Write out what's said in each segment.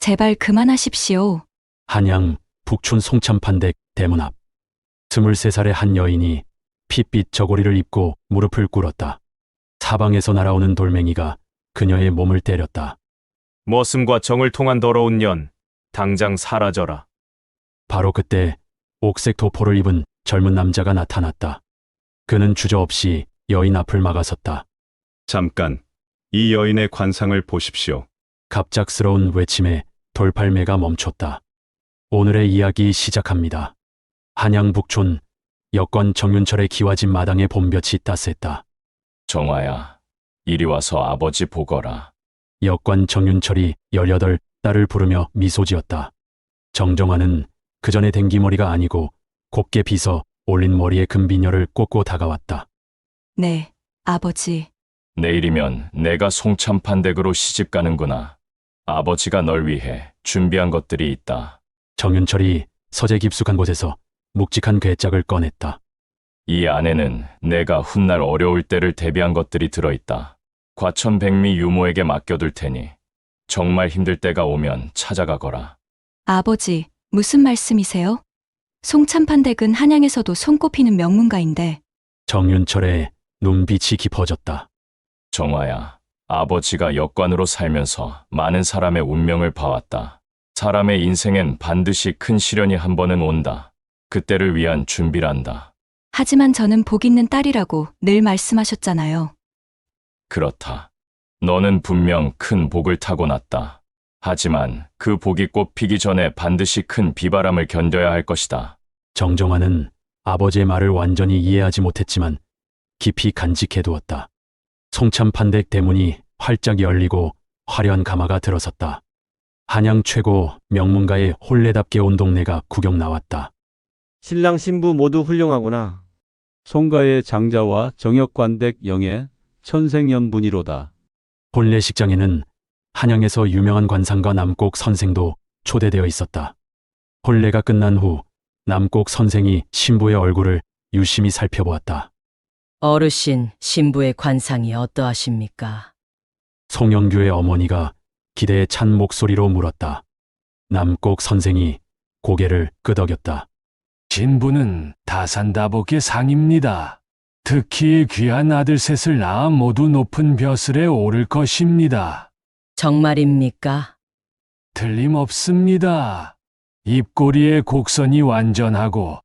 제발 그만하십시오. 한양 북촌 송참판댁 대문 앞 23살의 한 여인이 핏빛 저고리를 입고 무릎을 꿇었다. 사방에서 날아오는 돌멩이가 그녀의 몸을 때렸다. 머슴과 정을 통한 더러운 년, 당장 사라져라. 바로 그때 옥색 도포를 입은 젊은 남자가 나타났다. 그는 주저없이 여인 앞을 막아섰다. 잠깐, 이 여인의 관상을 보십시오. 갑작스러운 외침에 돌팔매가 멈췄다. 오늘의 이야기 시작합니다. 한양 북촌 여권 정윤철의 기와집 마당에 봄볕이 따스했다. 정화야, 이리 와서 아버지 보거라. 여권 정윤철이 18 딸을 부르며 미소 지었다. 정정화는 그전의 댕기머리가 아니고 곱게 빗어 올린 머리에 금비녀를 꽂고 다가왔다. 네, 아버지. 내일이면 내가 송참판댁으로 시집 가는구나. 아버지가 널 위해 준비한 것들이 있다. 정윤철이 서재 깊숙한 곳에서 묵직한 괴짝을 꺼냈다. 이 안에는 내가 훗날 어려울 때를 대비한 것들이 들어있다. 과천백미 유모에게 맡겨둘 테니 정말 힘들 때가 오면 찾아가거라. 아버지, 무슨 말씀이세요? 송참판댁은 한양에서도 손꼽히는 명문가인데. 정윤철의 눈빛이 깊어졌다. 정화야, 아버지가 역관으로 살면서 많은 사람의 운명을 봐왔다. 사람의 인생엔 반드시 큰 시련이 한 번은 온다. 그때를 위한 준비란다. 하지만 저는 복 있는 딸이라고 늘 말씀하셨잖아요. 그렇다. 너는 분명 큰 복을 타고났다. 하지만 그 복이 꽃 피기 전에 반드시 큰 비바람을 견뎌야 할 것이다. 정정화는 아버지의 말을 완전히 이해하지 못했지만 깊이 간직해두었다. 송참판댁 대문이 활짝 열리고 화려한 가마가 들어섰다. 한양 최고 명문가의 홀레답게 온 동네가 구경 나왔다. 신랑 신부 모두 훌륭하구나. 송가의 장자와 정역관댁 영예 천생연분이로다. 혼례식장에는 한양에서 유명한 관상가 남곡 선생도 초대되어 있었다. 혼례가 끝난 후 남곡 선생이 신부의 얼굴을 유심히 살펴보았다. 어르신, 신부의 관상이 어떠하십니까? 송영규의 어머니가 기대에 찬 목소리로 물었다. 남곡 선생이 고개를 끄덕였다. 신부는 다산다복의 상입니다. 특히 귀한 아들 셋을 낳아 모두 높은 벼슬에 오를 것입니다. 정말입니까? 틀림없습니다. 입꼬리의 곡선이 완전하고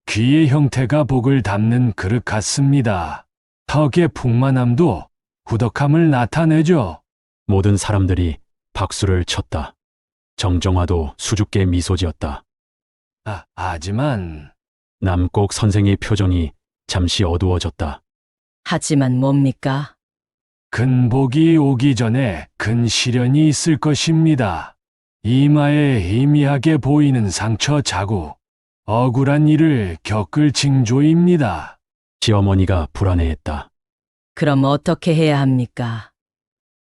귀의 형태가 복을 담는 그릇 같습니다. 턱의 풍만함도 후덕함을 나타내죠. 모든 사람들이 박수를 쳤다. 정정화도 수줍게 미소 지었다. 하지만 남곡 선생의 표정이 잠시 어두워졌다. 하지만 뭡니까? 큰 복이 오기 전에 큰 시련이 있을 것입니다. 이마에 희미하게 보이는 상처 자국, 억울한 일을 겪을 징조입니다. 시어머니가 불안해했다. 그럼 어떻게 해야 합니까?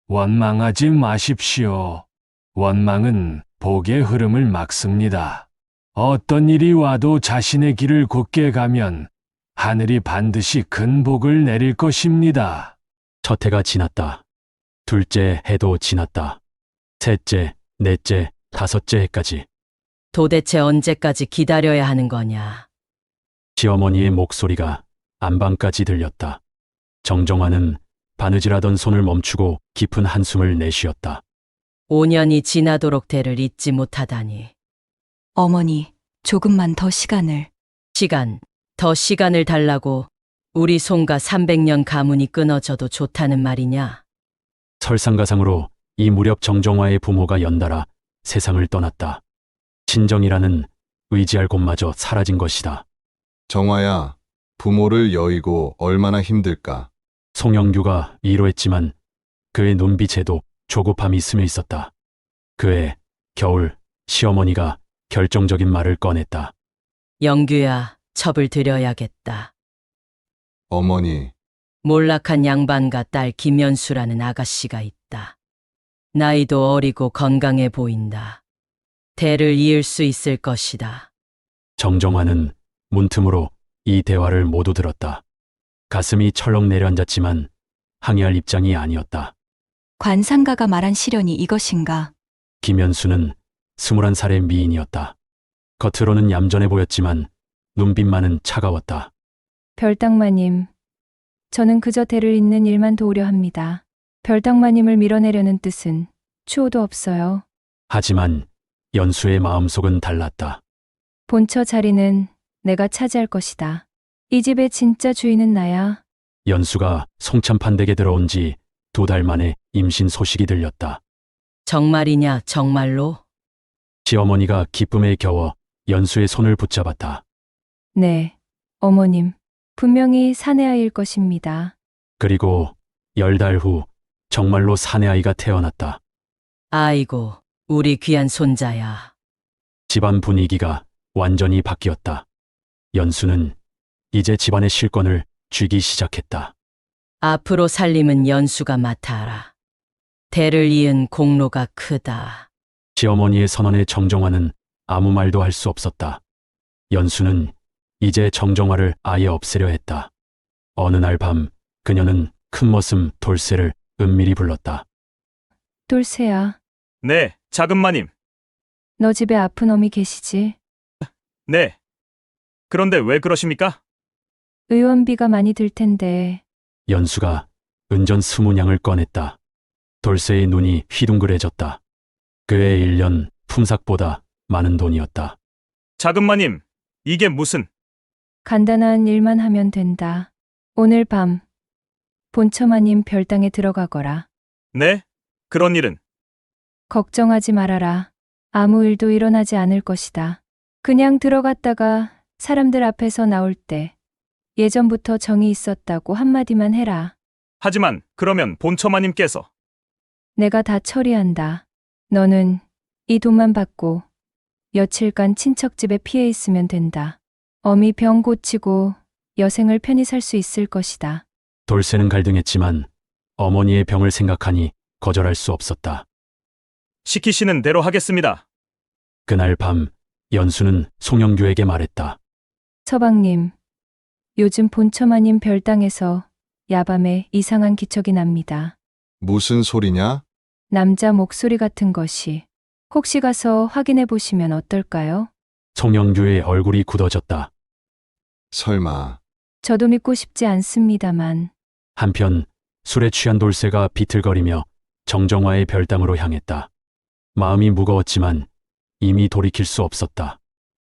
원망하지 마십시오. 원망은 복의 흐름을 막습니다. 어떤 일이 와도 자신의 길을 곧게 가면 하늘이 반드시 큰 복을 내릴 것입니다. 첫 해가 지났다. 둘째 해도 지났다. 셋째, 넷째, 다섯째 해까지. 도대체 언제까지 기다려야 하는 거냐? 시어머니의 목소리가 안방까지 들렸다. 정정화는 바느질하던 손을 멈추고 깊은 한숨을 내쉬었다. 5년이 지나도록 대를 잊지 못하다니. 어머니, 조금만 더 시간을. 더 시간을 달라고 우리 송가 300년 가문이 끊어져도 좋다는 말이냐? 설상가상으로 이 무렵 정정화의 부모가 연달아 세상을 떠났다. 친정이라는 의지할 곳마저 사라진 것이다. 정화야, 부모를 여의고 얼마나 힘들까? 송영규가 위로했지만 그의 눈빛에도 조급함이 스며 있었다. 그해 겨울 시어머니가 결정적인 말을 꺼냈다. 영규야, 첩을 드려야겠다. 어머니, 몰락한 양반과 딸 김연수라는 아가씨가 있다. 나이도 어리고 건강해 보인다. 대를 이을 수 있을 것이다. 정정화는 문틈으로 이 대화를 모두 들었다. 가슴이 철렁 내려앉았지만 항의할 입장이 아니었다. 관상가가 말한 시련이 이것인가? 김연수는 21살의 미인이었다. 겉으로는 얌전해 보였지만 눈빛만은 차가웠다. 별당마님, 저는 그저 대를 잇는 일만 도우려 합니다. 별당마님을 밀어내려는 뜻은 추호도 없어요. 하지만 연수의 마음속은 달랐다. 본처 자리는 내가 차지할 것이다. 이 집의 진짜 주인은 나야. 연수가 송참판댁에 들어온 지 2달 만에 임신 소식이 들렸다. 정말이냐, 정말로? 시어머니가 기쁨에 겨워 연수의 손을 붙잡았다. 네, 어머님. 분명히 사내아이일 것입니다. 그리고 10달 후 정말로 사내아이가 태어났다. 아이고, 우리 귀한 손자야. 집안 분위기가 완전히 바뀌었다. 연수는 이제 집안의 실권을 쥐기 시작했다. 앞으로 살림은 연수가 맡아라. 대를 이은 공로가 크다. 시어머니의 선언에 정정화는 아무 말도 할 수 없었다. 연수는 이제 정정화를 아예 없애려 했다. 어느 날 밤 그녀는 큰머슴 돌쇠를 은밀히 불렀다. 돌쇠야, 네, 작은 마님. 너 집에 아픈 어미 계시지? 네. 그런데 왜 그러십니까? 의원비가 많이 들 텐데. 연수가 은전 20냥을 꺼냈다. 돌쇠의 눈이 휘둥그레졌다. 그의 1년 품삯보다 많은 돈이었다. 작은 마님, 이게 무슨... 간단한 일만 하면 된다. 오늘 밤 본처마님 별당에 들어가거라. 네? 그런 일은... 걱정하지 말아라. 아무 일도 일어나지 않을 것이다. 그냥 들어갔다가 사람들 앞에서 나올 때 예전부터 정이 있었다고 한마디만 해라. 하지만 그러면 본처마님께서... 내가 다 처리한다. 너는 이 돈만 받고 며칠간 친척 집에 피해 있으면 된다. 어미 병 고치고 여생을 편히 살 수 있을 것이다. 돌쇠는 갈등했지만 어머니의 병을 생각하니 거절할 수 없었다. 시키시는 대로 하겠습니다. 그날 밤 연수는 송영규에게 말했다. 서방님, 요즘 본처마님 별당에서 야밤에 이상한 기척이 납니다. 무슨 소리냐? 남자 목소리 같은 것이. 혹시 가서 확인해 보시면 어떨까요? 송영규의 얼굴이 굳어졌다. 설마. 저도 믿고 싶지 않습니다만. 한편 술에 취한 돌쇠가 비틀거리며 정정화의 별당으로 향했다. 마음이 무거웠지만 이미 돌이킬 수 없었다.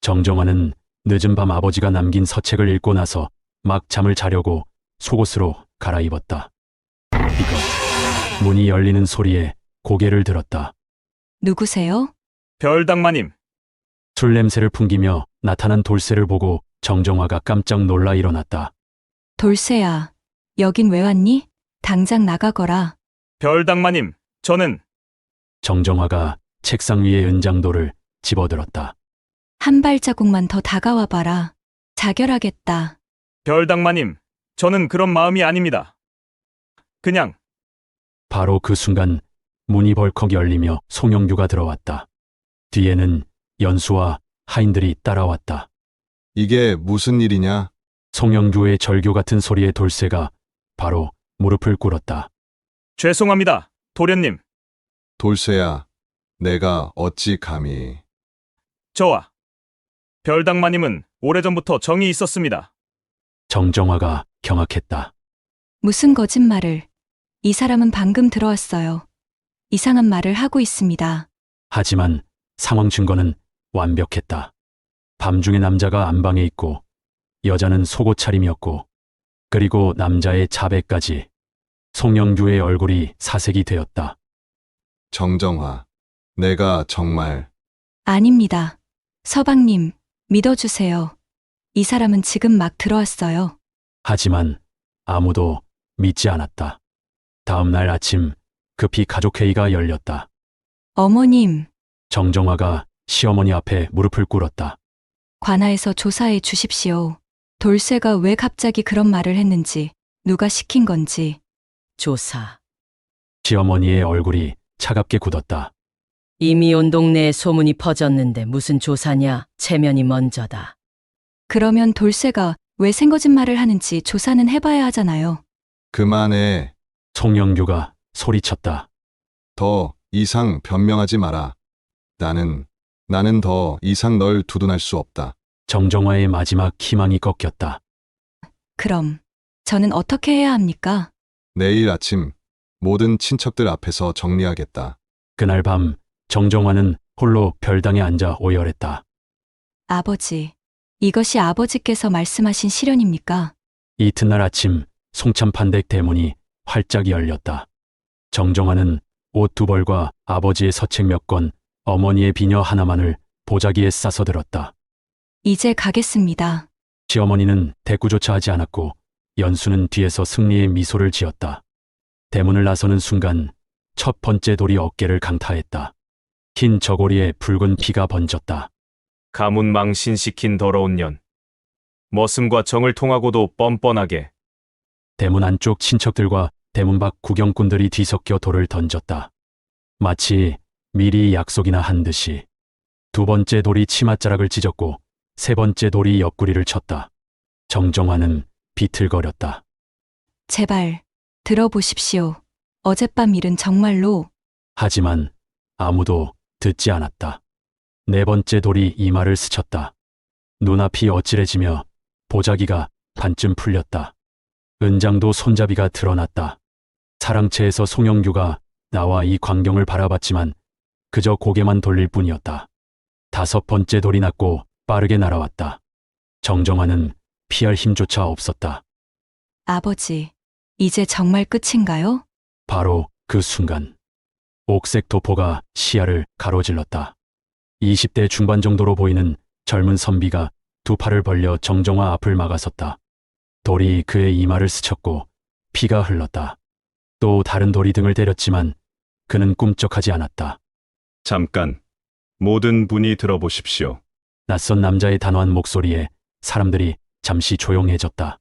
정정화는 늦은 밤 아버지가 남긴 서책을 읽고 나서 막 잠을 자려고 속옷으로 갈아입었다. 이거 문이 열리는 소리에 고개를 들었다. 누구세요? 별당마님. 술 냄새를 풍기며 나타난 돌쇠를 보고 정정화가 깜짝 놀라 일어났다. 돌쇠야, 여긴 왜 왔니? 당장 나가거라. 별당마님, 저는... 정정화가 책상 위의 은장도를 집어들었다. 한 발자국만 더 다가와 봐라. 자결하겠다. 별당마님, 저는 그런 마음이 아닙니다. 그냥... 바로 그 순간 문이 벌컥 열리며 송영규가 들어왔다. 뒤에는 연수와 하인들이 따라왔다. 이게 무슨 일이냐? 송영규의 절규 같은 소리에 돌쇠가 바로 무릎을 꿇었다. 죄송합니다, 도련님. 돌쇠야, 내가 어찌 감히. 저와 별당마님은 오래전부터 정이 있었습니다. 정정화가 경악했다. 무슨 거짓말을. 이 사람은 방금 들어왔어요. 이상한 말을 하고 있습니다. 하지만 상황 증거는 완벽했다. 밤중에 남자가 안방에 있고 여자는 속옷 차림이었고 그리고 남자의 자배까지. 송영규의 얼굴이 사색이 되었다. 정정화, 내가 정말. 아닙니다. 서방님, 믿어주세요. 이 사람은 지금 막 들어왔어요. 하지만 아무도 믿지 않았다. 다음 날 아침 급히 가족회의가 열렸다. 어머님, 정정화가 시어머니 앞에 무릎을 꿇었다. 관아에서 조사해 주십시오. 돌쇠가 왜 갑자기 그런 말을 했는지, 누가 시킨 건지. 조사. 시어머니의 얼굴이 차갑게 굳었다. 이미 온 동네에 소문이 퍼졌는데 무슨 조사냐? 체면이 먼저다. 그러면 돌쇠가 왜 생거짓말을 하는지 조사는 해봐야 하잖아요. 그만해. 송영규가 소리쳤다. 더 이상 변명하지 마라. 나는 나는 더 이상 널 두둔할 수 없다. 정정화의 마지막 희망이 꺾였다. 그럼 저는 어떻게 해야 합니까? 내일 아침 모든 친척들 앞에서 정리하겠다. 그날 밤 정정화는 홀로 별당에 앉아 오열했다. 아버지, 이것이 아버지께서 말씀하신 시련입니까? 이튿날 아침 송참판댁 대문이 활짝 열렸다. 정정화는 옷 두 벌과 아버지의 서책 몇 권, 어머니의 비녀 하나만을 보자기에 싸서 들었다. 이제 가겠습니다. 시어머니는 대꾸조차 하지 않았고 연수는 뒤에서 승리의 미소를 지었다. 대문을 나서는 순간 첫 번째 돌이 어깨를 강타했다. 흰 저고리에 붉은 피가 번졌다. 가문 망신시킨 더러운 년. 머슴과 정을 통하고도 뻔뻔하게. 대문 안쪽 친척들과 대문 밖 구경꾼들이 뒤섞여 돌을 던졌다. 마치 미리 약속이나 한 듯이. 두 번째 돌이 치맛자락을 찢었고 세 번째 돌이 옆구리를 쳤다. 정정화는 비틀거렸다. 제발 들어보십시오. 어젯밤 일은 정말로 하지만 아무도 듣지 않았다. 네 번째 돌이 이마를 스쳤다. 눈앞이 어찌래지며 보자기가 반쯤 풀렸다. 은장도 손잡이가 드러났다. 사랑채에서 송영규가 나와 이 광경을 바라봤지만 그저 고개만 돌릴 뿐이었다. 다섯 번째 돌이 났고 빠르게 날아왔다. 정정화는 피할 힘조차 없었다. 아버지, 이제 정말 끝인가요? 바로 그 순간 옥색 도포가 시야를 가로질렀다. 20대 중반 정도로 보이는 젊은 선비가 두 팔을 벌려 정정화 앞을 막아섰다. 돌이 그의 이마를 스쳤고 피가 흘렀다. 또 다른 돌이 등을 때렸지만 그는 꿈쩍하지 않았다. 잠깐, 모든 분이 들어보십시오. 낯선 남자의 단호한 목소리에 사람들이 잠시 조용해졌다.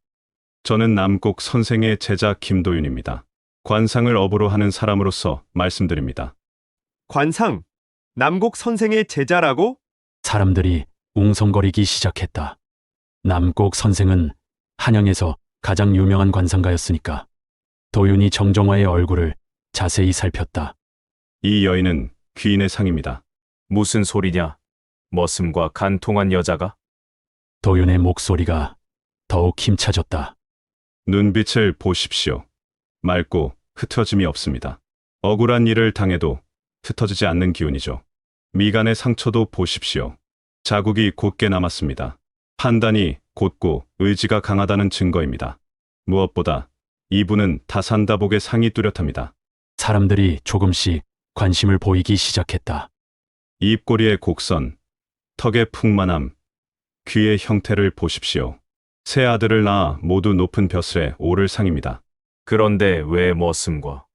저는 남곡 선생의 제자 김도윤입니다. 관상을 업으로 하는 사람으로서 말씀드립니다. 관상, 남곡 선생의 제자라고? 사람들이 웅성거리기 시작했다. 남곡 선생은 한양에서 가장 유명한 관상가였으니까. 도윤이 정정화의 얼굴을 자세히 살폈다. 이 여인은 귀인의 상입니다. 무슨 소리냐? 머슴과 간통한 여자가? 도윤의 목소리가 더욱 힘차졌다. 눈빛을 보십시오. 맑고 흩어짐이 없습니다. 억울한 일을 당해도 흩어지지 않는 기운이죠. 미간의 상처도 보십시오. 자국이 곧게 남았습니다. 판단이 곧고 의지가 강하다는 증거입니다. 무엇보다 이분은 다산다복의 상이 뚜렷합니다. 사람들이 조금씩 관심을 보이기 시작했다. 입꼬리의 곡선, 턱의 풍만함, 귀의 형태를 보십시오. 세 아들을 낳아 모두 높은 벼슬에 오를 상입니다. 그런데 왜 머슴과?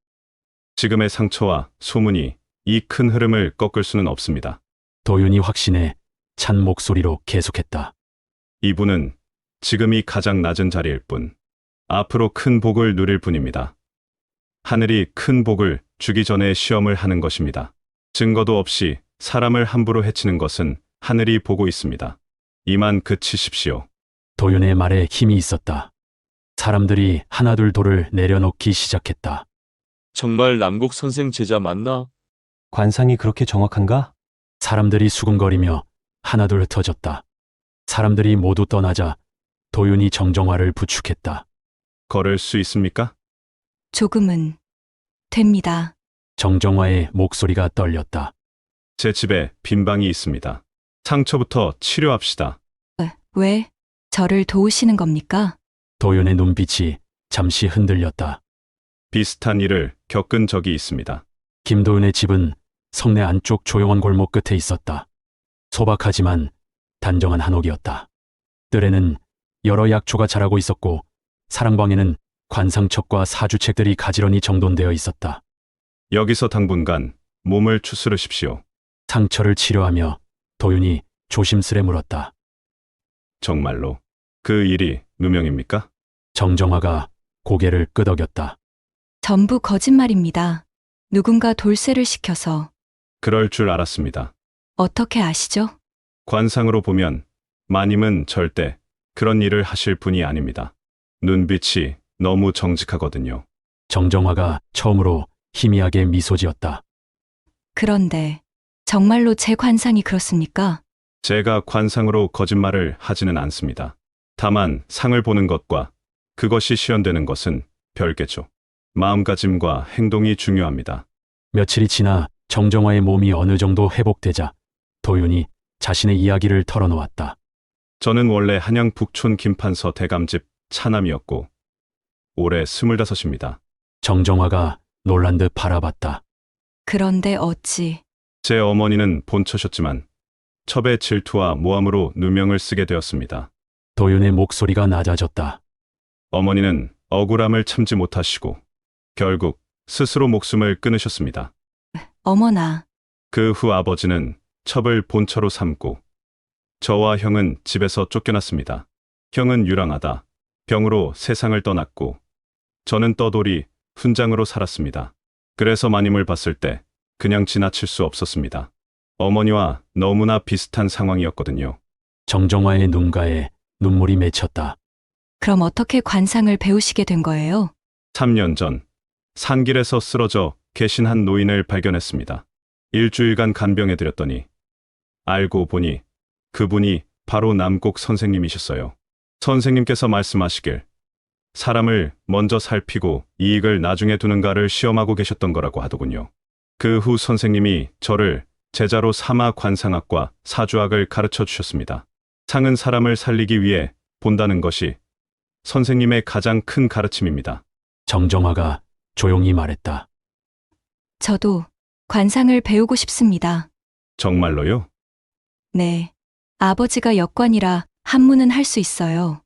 지금의 상처와 소문이 이 큰 흐름을 꺾을 수는 없습니다. 도윤이 확신에 찬 목소리로 계속했다. 이분은 지금이 가장 낮은 자리일 뿐, 앞으로 큰 복을 누릴 분입니다. 하늘이 큰 복을 주기 전에 시험을 하는 것입니다. 증거도 없이 사람을 함부로 해치는 것은 하늘이 보고 있습니다. 이만 그치십시오. 도윤의 말에 힘이 있었다. 사람들이 하나둘 돌을 내려놓기 시작했다. 정말 남곡 선생 제자 맞나? 관상이 그렇게 정확한가? 사람들이 수군거리며 하나둘 흩어졌다. 사람들이 모두 떠나자 도윤이 정정화를 부축했다. 걸을 수 있습니까? 조금은 됩니다. 정정화의 목소리가 떨렸다. 제 집에 빈 방이 있습니다. 상처부터 치료합시다. 왜 저를 도우시는 겁니까? 도윤의 눈빛이 잠시 흔들렸다. 비슷한 일을 겪은 적이 있습니다. 김도윤의 집은 성내 안쪽 조용한 골목 끝에 있었다. 소박하지만 단정한 한옥이었다. 뜰에는 여러 약초가 자라고 있었고 사랑방에는 관상책과 사주책들이 가지런히 정돈되어 있었다. 여기서 당분간 몸을 추스르십시오. 상처를 치료하며 도윤이 조심스레 물었다. 정말로 그 일이 누명입니까? 정정화가 고개를 끄덕였다. 전부 거짓말입니다. 누군가 돌쇠를 시켜서. 그럴 줄 알았습니다. 어떻게 아시죠? 관상으로 보면 마님은 절대 그런 일을 하실 분이 아닙니다. 눈빛이 너무 정직하거든요. 정정화가 처음으로 희미하게 미소 지었다. 그런데 정말로 제 관상이 그렇습니까? 제가 관상으로 거짓말을 하지는 않습니다. 다만 상을 보는 것과 그것이 실현되는 것은 별개죠. 마음가짐과 행동이 중요합니다. 며칠이 지나 정정화의 몸이 어느 정도 회복되자 도윤이 자신의 이야기를 털어놓았다. 저는 원래 한양 북촌 김판서 대감집 차남이었고 올해 25입니다. 정정화가 놀란 듯 바라봤다. 그런데 어찌 제 어머니는 본처셨지만 첩의 질투와 모함으로 누명을 쓰게 되었습니다. 도윤의 목소리가 낮아졌다. 어머니는 억울함을 참지 못하시고 결국 스스로 목숨을 끊으셨습니다. 어머나, 그 후 아버지는 첩을 본처로 삼고 저와 형은 집에서 쫓겨났습니다. 형은 유랑하다 병으로 세상을 떠났고 저는 떠돌이 훈장으로 살았습니다. 그래서 마님을 봤을 때 그냥 지나칠 수 없었습니다. 어머니와 너무나 비슷한 상황이었거든요. 정정화의 눈가에 눈물이 맺혔다. 그럼 어떻게 관상을 배우시게 된 거예요? 3년 전 산길에서 쓰러져 계신 한 노인을 발견했습니다. 일주일간 간병해 드렸더니 알고 보니 그분이 바로 남곡 선생님이셨어요. 선생님께서 말씀하시길 사람을 먼저 살피고 이익을 나중에 두는가를 시험하고 계셨던 거라고 하더군요. 그 후 선생님이 저를 제자로 삼아 관상학과 사주학을 가르쳐 주셨습니다. 상은 사람을 살리기 위해 본다는 것이 선생님의 가장 큰 가르침입니다. 정정화가 조용히 말했다. 저도 관상을 배우고 싶습니다. 정말로요? 네. 아버지가 역관이라 한문은 할 수 있어요.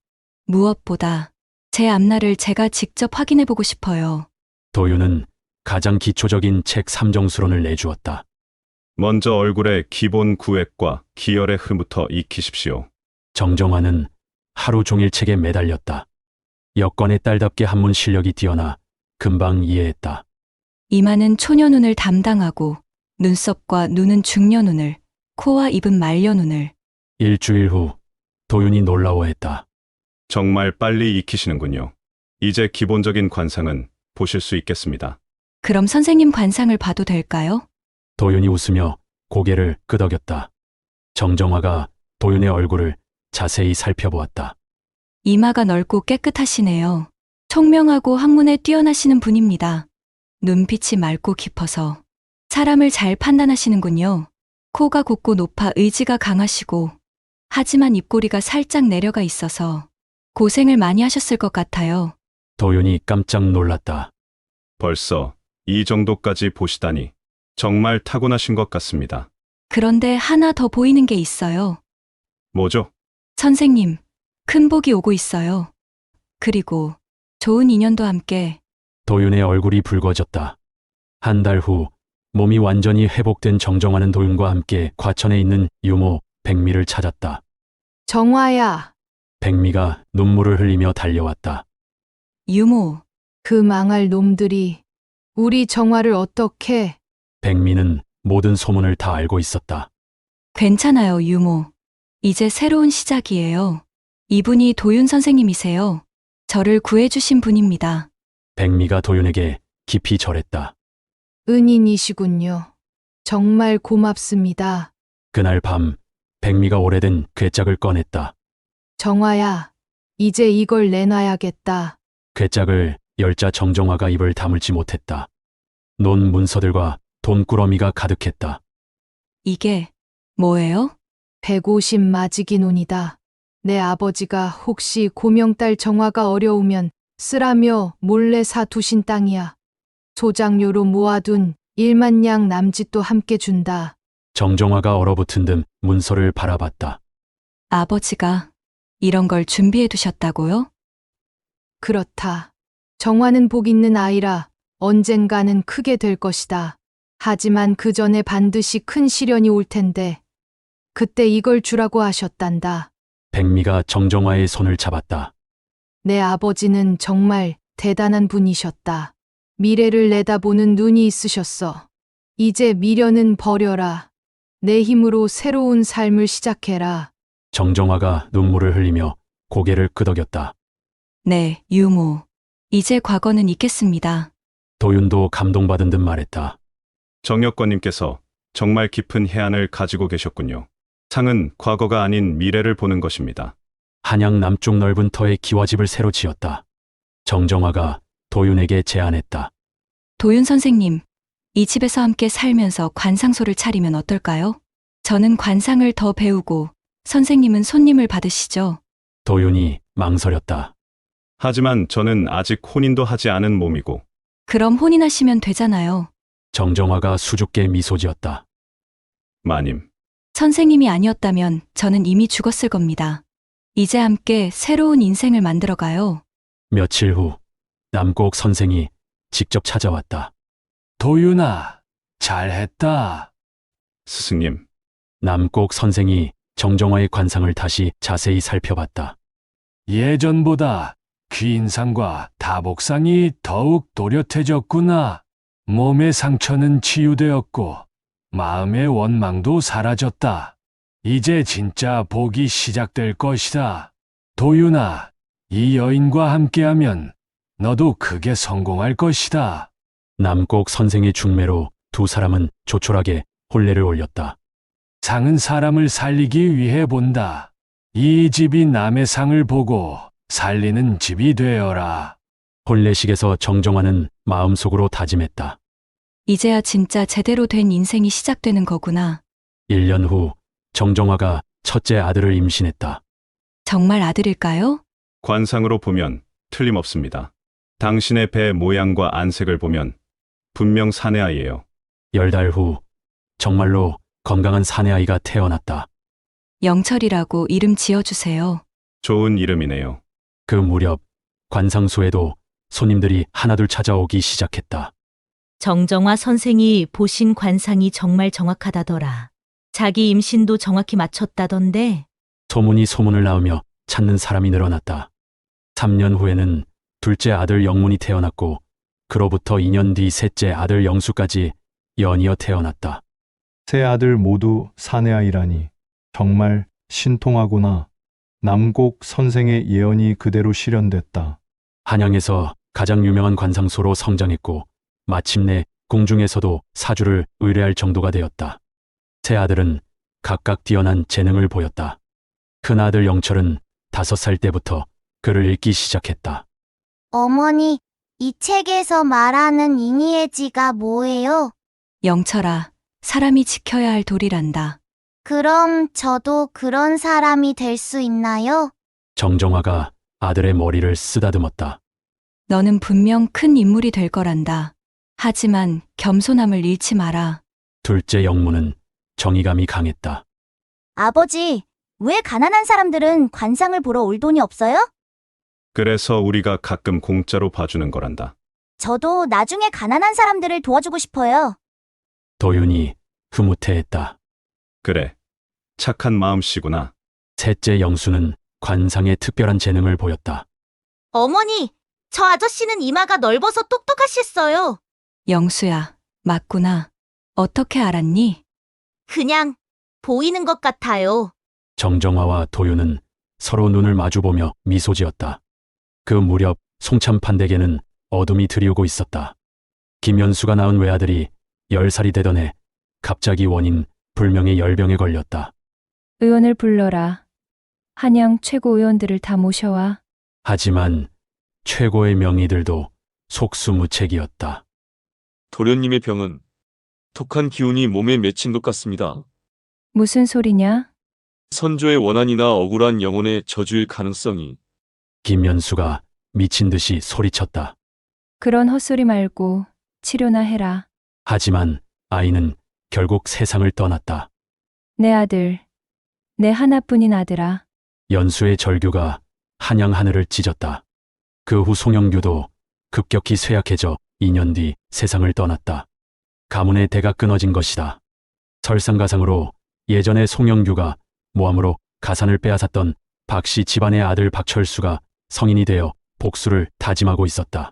무엇보다 제 앞날을 제가 직접 확인해 보고 싶어요. 도윤은 가장 기초적인 책 3정수론을 내주었다. 먼저 얼굴의 기본 구획과 기혈의 흐름부터 익히십시오. 정정화는 하루 종일 책에 매달렸다. 역관의 딸답게 한문 실력이 뛰어나 금방 이해했다. 이마는 초년운을 담당하고 눈썹과 눈은 중년운을, 코와 입은 말년운을. 일주일 후 도윤이 놀라워했다. 정말 빨리 익히시는군요. 이제 기본적인 관상은 보실 수 있겠습니다. 그럼 선생님 관상을 봐도 될까요? 도윤이 웃으며 고개를 끄덕였다. 정정화가 도윤의 얼굴을 자세히 살펴보았다. 이마가 넓고 깨끗하시네요. 총명하고 학문에 뛰어나시는 분입니다. 눈빛이 맑고 깊어서 사람을 잘 판단하시는군요. 코가 곱고 높아 의지가 강하시고 하지만 입꼬리가 살짝 내려가 있어서 고생을 많이 하셨을 것 같아요. 도윤이 깜짝 놀랐다. 벌써 이 정도까지 보시다니 정말 타고나신 것 같습니다. 그런데 하나 더 보이는 게 있어요. 뭐죠? 선생님, 큰 복이 오고 있어요. 그리고 좋은 인연도 함께. 도윤의 얼굴이 붉어졌다. 한 달 후 몸이 완전히 회복된 정정화는 도윤과 함께 과천에 있는 유모 백미를 찾았다. 정화야, 백미가 눈물을 흘리며 달려왔다. 유모, 그 망할 놈들이 우리 정화를 어떻게... 백미는 모든 소문을 다 알고 있었다. 괜찮아요, 유모. 이제 새로운 시작이에요. 이분이 도윤 선생님이세요. 저를 구해주신 분입니다. 백미가 도윤에게 깊이 절했다. 은인이시군요. 정말 고맙습니다. 그날 밤 백미가 오래된 괴짝을 꺼냈다. 정화야, 이제 이걸 내놔야겠다. 괴짝을 열자 정정화가 입을 다물지 못했다. 논 문서들과 돈꾸러미가 가득했다. 이게 뭐예요? 150 마지기 논이다. 내 아버지가 혹시 고명딸 정화가 어려우면 쓰라며 몰래 사두신 땅이야. 소장료로 모아둔 1만 냥 남짓도 함께 준다. 정정화가 얼어붙은 듯 문서를 바라봤다. 아버지가 이런 걸 준비해 두셨다고요? 그렇다. 정화는 복 있는 아이라 언젠가는 크게 될 것이다. 하지만 그 전에 반드시 큰 시련이 올 텐데 그때 이걸 주라고 하셨단다. 백미가 정정화의 손을 잡았다. 내 아버지는 정말 대단한 분이셨다. 미래를 내다보는 눈이 있으셨어. 이제 미련은 버려라. 내 힘으로 새로운 삶을 시작해라. 정정화가 눈물을 흘리며 고개를 끄덕였다. 네, 유모. 이제 과거는 잊겠습니다. 도윤도 감동받은 듯 말했다. 정역관님께서 정말 깊은 해안을 가지고 계셨군요. 상은 과거가 아닌 미래를 보는 것입니다. 한양 남쪽 넓은 터에 기와집을 새로 지었다. 정정화가 도윤에게 제안했다. 도윤 선생님, 이 집에서 함께 살면서 관상소를 차리면 어떨까요? 저는 관상을 더 배우고 선생님은 손님을 받으시죠. 도윤이 망설였다. 하지만 저는 아직 혼인도 하지 않은 몸이고 그럼 혼인하시면 되잖아요. 정정화가 수줍게 미소 지었다. 마님, 선생님이 아니었다면 저는 이미 죽었을 겁니다. 이제 함께 새로운 인생을 만들어가요. 며칠 후 남곡 선생이 직접 찾아왔다. 도윤아, 잘했다. 스승님, 남곡 선생이 정정화의 관상을 다시 자세히 살펴봤다. 예전보다 귀인상과 다복상이 더욱 또렷해졌구나. 몸의 상처는 치유되었고 마음의 원망도 사라졌다. 이제 진짜 복이 시작될 것이다. 도윤아, 이 여인과 함께하면 너도 크게 성공할 것이다. 남곡 선생의 중매로 두 사람은 조촐하게 혼례를 올렸다. 상은 사람을 살리기 위해 본다. 이 집이 남의 상을 보고 살리는 집이 되어라. 혼례식에서 정정화는 마음속으로 다짐했다. 이제야 진짜 제대로 된 인생이 시작되는 거구나. 1년 후 정정화가 첫째 아들을 임신했다. 정말 아들일까요? 관상으로 보면 틀림없습니다. 당신의 배 모양과 안색을 보면 분명 사내아이예요. 10달 후 정말로 건강한 사내아이가 태어났다. 영철이라고 이름 지어주세요. 좋은 이름이네요. 그 무렵 관상소에도 손님들이 하나둘 찾아오기 시작했다. 정정화 선생이 보신 관상이 정말 정확하다더라. 자기 임신도 정확히 맞췄다던데. 소문이 소문을 낳으며 찾는 사람이 늘어났다. 3년 후에는 둘째 아들 영문이 태어났고 그로부터 2년 뒤 셋째 아들 영수까지 연이어 태어났다. 세 아들 모두 사내아이라니 정말 신통하구나. 남곡 선생의 예언이 그대로 실현됐다. 한양에서 가장 유명한 관상소로 성장했고 마침내 궁중에서도 사주를 의뢰할 정도가 되었다. 세 아들은 각각 뛰어난 재능을 보였다. 큰아들 영철은 5살 때부터 글을 읽기 시작했다. 어머니, 이 책에서 말하는 이니에지가 뭐예요? 영철아, 사람이 지켜야 할 도리란다. 그럼 저도 그런 사람이 될 수 있나요? 정정화가 아들의 머리를 쓰다듬었다. 너는 분명 큰 인물이 될 거란다. 하지만 겸손함을 잃지 마라. 둘째 영문은 정의감이 강했다. 아버지, 왜 가난한 사람들은 관상을 보러 올 돈이 없어요? 그래서 우리가 가끔 공짜로 봐주는 거란다. 저도 나중에 가난한 사람들을 도와주고 싶어요. 도윤이 흐뭇해했다. 그래, 착한 마음씨구나. 셋째 영수는 관상에 특별한 재능을 보였다. 어머니, 저 아저씨는 이마가 넓어서 똑똑하셨어요. 영수야, 맞구나. 어떻게 알았니? 그냥 보이는 것 같아요. 정정화와 도윤은 서로 눈을 마주보며 미소 지었다. 그 무렵 송참판댁에는 어둠이 드리우고 있었다. 김연수가 낳은 외아들이 10살이 되던 해 갑자기 원인 불명의 열병에 걸렸다. 의원을 불러라. 한양 최고 의원들을 다 모셔와. 하지만 최고의 명의들도 속수무책이었다. 도련님의 병은 독한 기운이 몸에 맺힌 것 같습니다. 무슨 소리냐? 선조의 원한이나 억울한 영혼의 저주일 가능성이. 김연수가 미친 듯이 소리쳤다. 그런 헛소리 말고 치료나 해라. 하지만 아이는 결국 세상을 떠났다. 내 아들, 내 하나뿐인 아들아. 연수의 절규가 한양 하늘을 찢었다. 그 후 송영규도 급격히 쇠약해져 2년 뒤 세상을 떠났다. 가문의 대가 끊어진 것이다. 설상가상으로 예전에 송영규가 모함으로 가산을 빼앗았던 박씨 집안의 아들 박철수가 성인이 되어 복수를 다짐하고 있었다.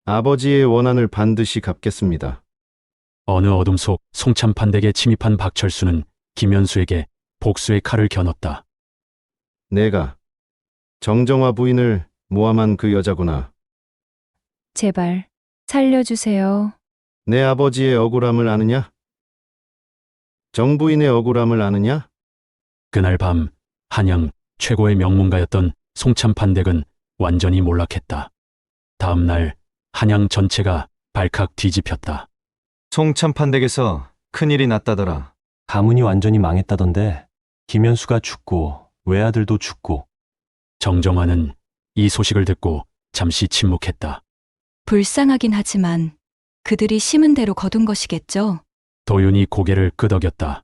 아버지의 원한을 반드시 갚겠습니다. 어느 어둠 속 송참판댁에 침입한 박철수는 김연수에게 복수의 칼을 겨눴다. 내가 정정화 부인을 모함한 그 여자구나. 제발 살려주세요. 내 아버지의 억울함을 아느냐? 정부인의 억울함을 아느냐? 그날 밤 한양 최고의 명문가였던 송참판댁은 완전히 몰락했다. 다음 날 한양 전체가 발칵 뒤집혔다. 송참판댁에서 큰일이 났다더라. 가문이 완전히 망했다던데. 김현수가 죽고 외아들도 죽고. 정정화는 이 소식을 듣고 잠시 침묵했다. 불쌍하긴 하지만 그들이 심은 대로 거둔 것이겠죠. 도윤이 고개를 끄덕였다.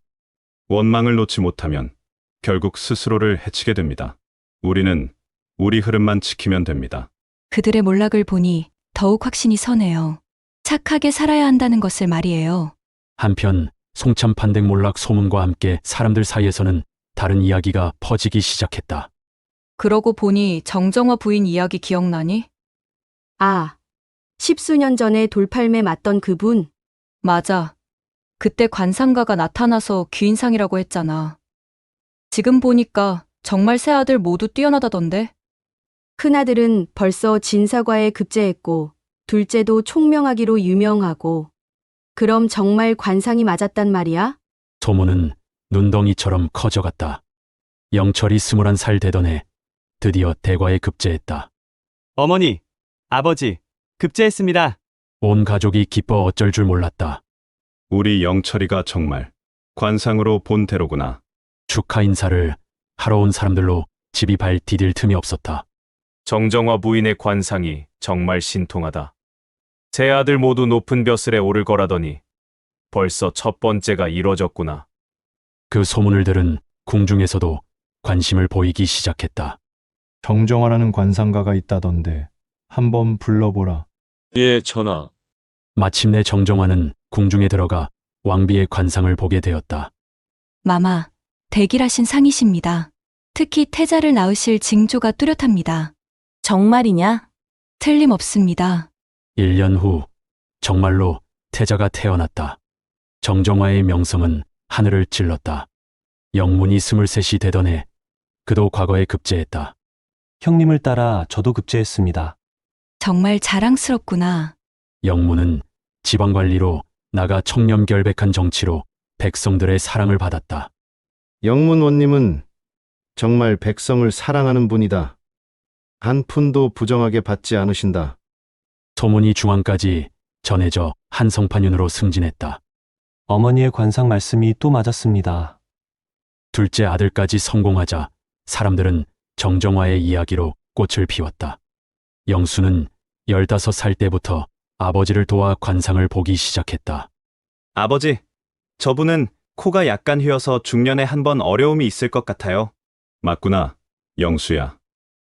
원망을 놓지 못하면 결국 스스로를 해치게 됩니다. 우리는 우리 흐름만 지키면 됩니다. 그들의 몰락을 보니 더욱 확신이 서네요. 착하게 살아야 한다는 것을 말이에요. 한편 송참판댁 몰락 소문과 함께 사람들 사이에서는 다른 이야기가 퍼지기 시작했다. 그러고 보니 정정화 부인 이야기 기억나니? 아, 10수년 전에 돌팔매 맞던 그분. 맞아. 그때 관상가가 나타나서 귀인상이라고 했잖아. 지금 보니까 정말 세 아들 모두 뛰어나다던데? 큰아들은 벌써 진사과에 급제했고 둘째도 총명하기로 유명하고. 그럼 정말 관상이 맞았단 말이야? 소문은 눈덩이처럼 커져갔다. 영철이 21살 되던 해 드디어 대과에 급제했다. 어머니, 아버지, 급제했습니다. 온 가족이 기뻐 어쩔 줄 몰랐다. 우리 영철이가 정말 관상으로 본 대로구나. 축하 인사를 하러 온 사람들로 집이 발 디딜 틈이 없었다. 정정화 부인의 관상이 정말 신통하다. 세 아들 모두 높은 벼슬에 오를 거라더니 벌써 첫 번째가 이뤄졌구나. 그 소문을 들은 궁중에서도 관심을 보이기 시작했다. 정정화라는 관상가가 있다던데 한번 불러보라. 예, 전하. 마침내 정정화는 궁중에 들어가 왕비의 관상을 보게 되었다. 마마, 대길하신 상이십니다. 특히 태자를 낳으실 징조가 뚜렷합니다. 정말이냐? 틀림없습니다. 1년 후 정말로 태자가 태어났다. 정정화의 명성은 하늘을 찔렀다. 영문이 23이 되던 해 그도 과거에 급제했다. 형님을 따라 저도 급제했습니다. 정말 자랑스럽구나. 영문은 지방관리로 나가 청렴결백한 정치로 백성들의 사랑을 받았다. 영문원님은 정말 백성을 사랑하는 분이다. 한 푼도 부정하게 받지 않으신다. 소문이 중앙까지 전해져 한성판윤으로 승진했다. 어머니의 관상 말씀이 또 맞았습니다. 둘째 아들까지 성공하자 사람들은 정정화의 이야기로 꽃을 피웠다. 영수는 15살 때부터 아버지를 도와 관상을 보기 시작했다. 아버지, 저분은 코가 약간 휘어서 중년에 한 번 어려움이 있을 것 같아요. 맞구나, 영수야.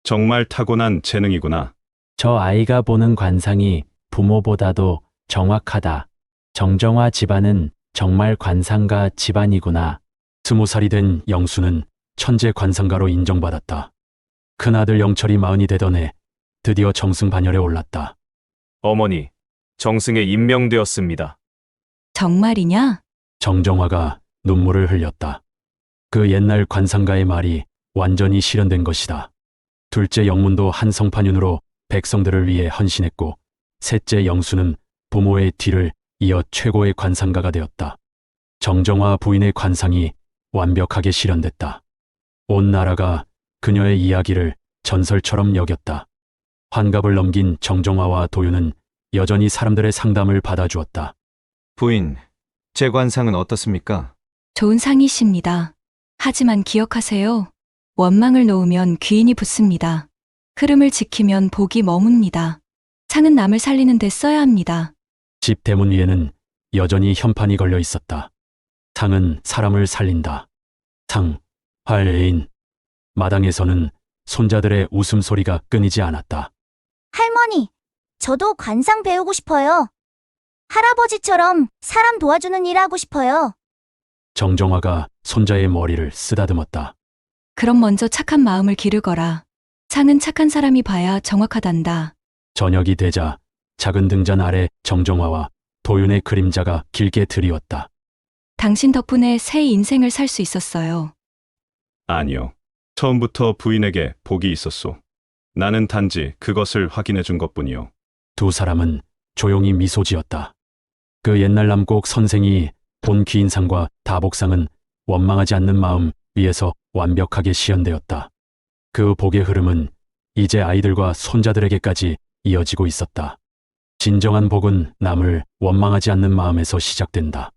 정말 타고난 재능이구나. 저 아이가 보는 관상이 부모보다도 정확하다. 정정화 집안은 정말 관상가 집안이구나. 20살이 된 영수는 천재 관상가로 인정받았다. 큰아들 영철이 40이 되던 해 드디어 정승반열에 올랐다. 어머니, 정승에 임명되었습니다. 정말이냐? 정정화가 눈물을 흘렸다. 그 옛날 관상가의 말이 완전히 실현된 것이다. 둘째 영문도 한성판윤으로 백성들을 위해 헌신했고 셋째 영수는 부모의 뒤를 이어 최고의 관상가가 되었다. 정정화 부인의 관상이 완벽하게 실현됐다. 온 나라가 그녀의 이야기를 전설처럼 여겼다. 환갑을 넘긴 정정화와 도윤은 여전히 사람들의 상담을 받아주었다. 부인, 제 관상은 어떻습니까? 좋은 상이십니다. 하지만 기억하세요. 원망을 놓으면 귀인이 붙습니다. 흐름을 지키면 복이 머뭅니다. 상은 남을 살리는 데 써야 합니다. 집 대문 위에는 여전히 현판이 걸려 있었다. 상은 사람을 살린다. 상, 활애인. 마당에서는 손자들의 웃음소리가 끊이지 않았다. 할머니, 저도 관상 배우고 싶어요. 할아버지처럼 사람 도와주는 일 하고 싶어요. 정정화가 손자의 머리를 쓰다듬었다. 그럼 먼저 착한 마음을 기르거라. 상은 착한 사람이 봐야 정확하단다. 저녁이 되자 작은 등잔 아래 정정화와 도윤의 그림자가 길게 드리웠다. 당신 덕분에 새 인생을 살 수 있었어요. 아니요. 처음부터 부인에게 복이 있었소. 나는 단지 그것을 확인해 준 것뿐이요. 두 사람은 조용히 미소 지었다. 그 옛날 남곡 선생이 본 귀인상과 다복상은 원망하지 않는 마음 위에서 완벽하게 시연되었다. 그 복의 흐름은 이제 아이들과 손자들에게까지 이어지고 있었다. 진정한 복은 남을 원망하지 않는 마음에서 시작된다.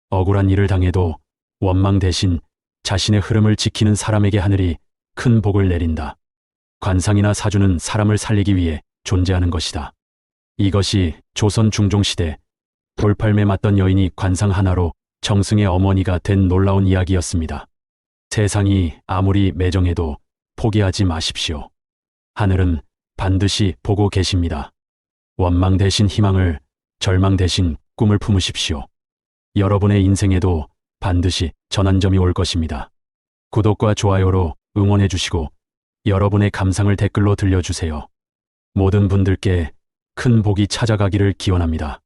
억울한 일을 당해도 원망 대신 자신의 흐름을 지키는 사람에게 하늘이 큰 복을 내린다. 관상이나 사주는 사람을 살리기 위해 존재하는 것이다. 이것이 조선 중종시대 돌팔매 맞던 여인이 관상 하나로 정승의 어머니가 된 놀라운 이야기였습니다. 세상이 아무리 매정해도 포기하지 마십시오. 하늘은 반드시 보고 계십니다. 원망 대신 희망을, 절망 대신 꿈을 품으십시오. 여러분의 인생에도 반드시 전환점이 올 것입니다. 구독과 좋아요로 응원해 주시고 여러분의 감상을 댓글로 들려주세요. 모든 분들께 큰 복이 찾아가기를 기원합니다.